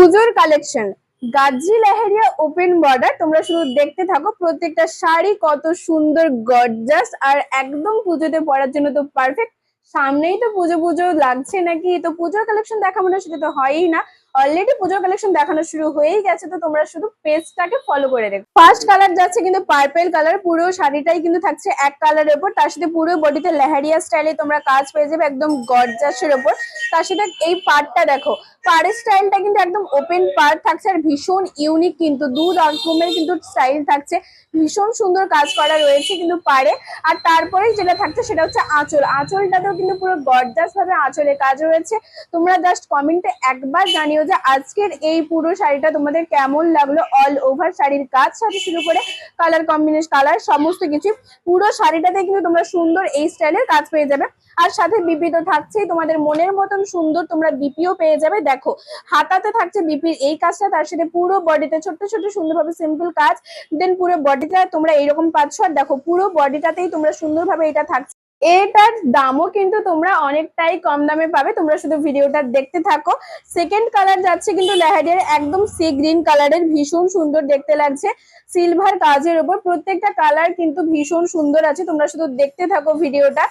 পুজোর collection Gazi leheriya open border. তোমরা শুধু দেখতে থাকো, প্রত্যেকটা শাড়ি কত সুন্দর গর্জাস আর একদম পুজোতে পরার জন্য তো পারফেক্ট। সামনেই তো পুজো পুজো লাগছে নাকি, তো পুজোর কালেকশন দেখাবো না সেটা তো হয়ই না। অলরেডি পুজোর কালেকশন দেখানো শুরু হয়েই গেছে, তো তোমরা শুধু পেজটাকে ফলো করে দেখো। ফার্স্ট কালার যাচ্ছে কিন্তু পার্পেল কালার, পুরো শাড়িটাই কিন্তু থাকছে এক কালারের উপর, তার সাথে পুরো বডিতে লেহেরিয়া স্টাইলে তোমরা কাজ পেয়ে যাবে একদম গর্জাসের উপর। তার সাথে এই পার্টটা দেখো, পাড়ের স্টাইলটা কিন্তু একদম ওপেন পাড় থাকছে আর ভীষণ ইউনিক, কিন্তু দু রকমের কিন্তু স্টাইল থাকছে, ভীষণ সুন্দর কাজ করা রয়েছে কিন্তু পাড়ে। আর তারপরে যেটা থাকছে সেটা হচ্ছে আঁচল, আঁচলটাতেও কিন্তু পুরো গর্জাস ভাবে আঁচলে কাজ রয়েছে। তোমরা জাস্ট কমেন্টে একবার জানিও যে আজকের এই পুরো শাড়িটা তোমাদের কেমন লাগলো। অল ওভার শাড়ির কাজ সাথে শুরু করে কালার কম্বিনেশন, কালার সমস্ত কিছু পুরো শাড়িটাতে কিন্তু তোমরা সুন্দর এই স্টাইলের কাজ পেয়ে যাবে। আর সাথে বিপি তো থাকছেই, তোমাদের মনের মতন সুন্দর তোমরা বিপিও পেয়ে যাবে। দেখো হাতাতে থাকছে বিপির এই কাজটা, তার সাথে পুরো বডিতে ছোট্ট ছোট্ট সুন্দরভাবে সিম্পল কাজ, দেন পুরো বডিটা তোমরা এইরকম পাচ্ছ। আর দেখো পুরো বডিটাতেই তোমরা সুন্দরভাবে এটা থাকছে। এটার দামও কিন্তু তোমরা অনেকটাই কম দামে পাবে, তোমরা শুধু ভিডিওটা দেখতে থাকো। সেকেন্ড কালার যাচ্ছে কিন্তু লেহেরিয়ার একদম সি গ্রিন কালারের, ভীষণ সুন্দর দেখতে লাগছে সিলভার কাজের উপর। প্রত্যেকটা কালার কিন্তু ভীষণ সুন্দর আছে, তোমরা শুধু দেখতে থাকো ভিডিওটা।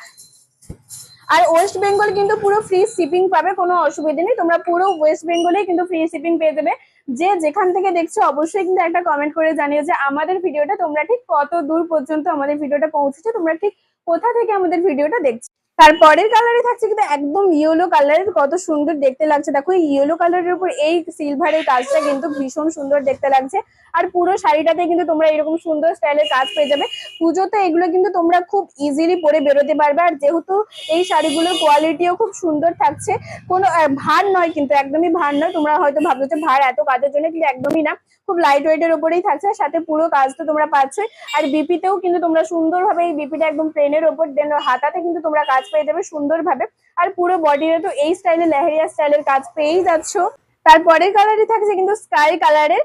আর ওয়েস্ট বেঙ্গল কিন্তু পুরো ফ্রি শিপিং পাবে, কোনো অসুবিধা নেই, তোমরা পুরো ওয়েস্ট বেঙ্গলেই কিন্তু ফ্রি শিপিং পেয়ে যাবে। যে যেখান থেকে দেখছো অবশ্যই কিন্তু একটা কমেন্ট করে জানিও যে আমাদের ভিডিওটা তোমরা ঠিক কত দূর পর্যন্ত আমাদের ভিডিওটা পৌঁছেছে, তোমরা ঠিক কোথা থেকে আমাদের ভিডিওটা দেখছো। তারপরের কালারে থাকছে কিন্তু একদম ইয়েলো কালারের, কত সুন্দর দেখতে লাগছে। দেখো এই ইয়েলো কালারের উপর এই সিলভারের কাজটা কিন্তু ভীষণ সুন্দর দেখতে লাগছে। আর পুরো শাড়িটাতে কিন্তু তোমরা এরকম সুন্দর স্টাইলের কাজ পেয়ে যাবে। পুজোতে এগুলো কিন্তু তোমরা খুব ইজিলি পরে বেরোতে পারবে। আর যেহেতু এই শাড়িগুলোর কোয়ালিটিও খুব সুন্দর থাকছে, কোনো ভার নয় কিন্তু, একদমই ভার নয়। তোমরা হয়তো ভাবছো যে ভার এত কাজের জন্য, কিন্তু একদমই না, খুব লাইট ওয়েটের উপরেই থাকছে, সাথে পুরো কাজ তো তোমরা পাচ্ছই। আর বিপিতেও কিন্তু তোমরা সুন্দরভাবে এই বিপিটা একদম প্লেনের ওপর, দেন হাতাতে কিন্তু তোমরা কাজ পেয়ে যাবে সুন্দরভাবে। আর পুরো বডিতে তো এই স্টাইলে লেহেরিয়া স্টাইলের কাজ পেয়েই যাচ্ছ। তারপরের কালারই থাকছে কিন্তু স্কাই কালারের।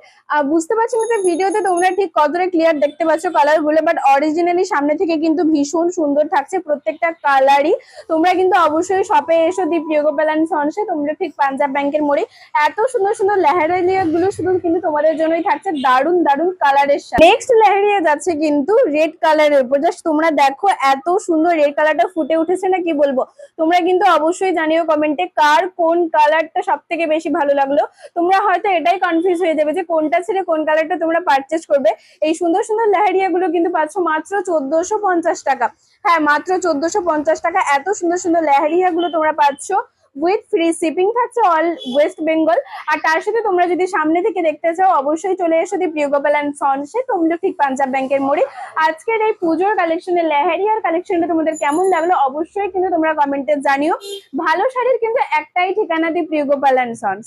বুঝতে পারছি না যে ভিডিওতে তোমরা ঠিক কতটা ক্লিয়ার দেখতে পাচ্ছ কালার গুলো, বাট অরিজিনালি সামনে থেকে কিন্তু ভীষণ সুন্দর থাকছে প্রত্যেকটা কালারই। তোমরা কিন্তু অবশ্যই শপে এসো, দি প্রিয় গোপাল এন্ড সন্সে, তোমরা ঠিক পাঞ্জাব ব্যাংকের মোড়ে। এত সুন্দর সুন্দর লেহেরিয়া গুলো শুধু কিন্তু তোমাদের জন্যই থাকছে দারুন দারুন কালারের সাথে। নেক্সট লেহেরিয়া যাচ্ছে কিন্তু রেড কালারের উপর, জাস্ট তোমরা দেখো এত সুন্দর রেড কালারটা ফুটে উঠেছে না, কি বলবো। তোমরা কিন্তু অবশ্যই জানিও কমেন্টে কার কোন কালারটা সব থেকে বেশি ভালো লাগলো। তোমরা হয়তো এটাই কনফিউজ হয়ে যাবে যে কোনটা ছেড়ে কোন কালারটা তোমরা পারচেজ করবে। এই সুন্দর সুন্দর লেহেরিয়া গুলো কিন্তু পাচ্ছ মাত্র 1450 টাকা। হ্যাঁ, মাত্র 1450 টাকা এত সুন্দর সুন্দর লেহেরিয়া গুলো তোমরা পাচ্ছ, উইথ ফ্রি শিপিং থাকছে অল ওয়েস্ট বেঙ্গল। আর তার সাথে তোমরা যদি সামনে থেকে দেখতে চাও অবশ্যই চলে এসো দি প্রিয় গোপাল এন্ড সন্সে, তোমরা ঠিক পাঞ্জাব ব্যাংকের মোড়ে। আজকের এই পুজোর কালেকশনের লেহেরিয়ার কালেকশনটা তোমাদের কেমন লাগলো অবশ্যই কিন্তু তোমরা কমেন্টে জানিও। ভালো শাড়ির কিন্তু একটাই ঠিকানা, দি প্রিয় গোপাল এন্ড সন্স।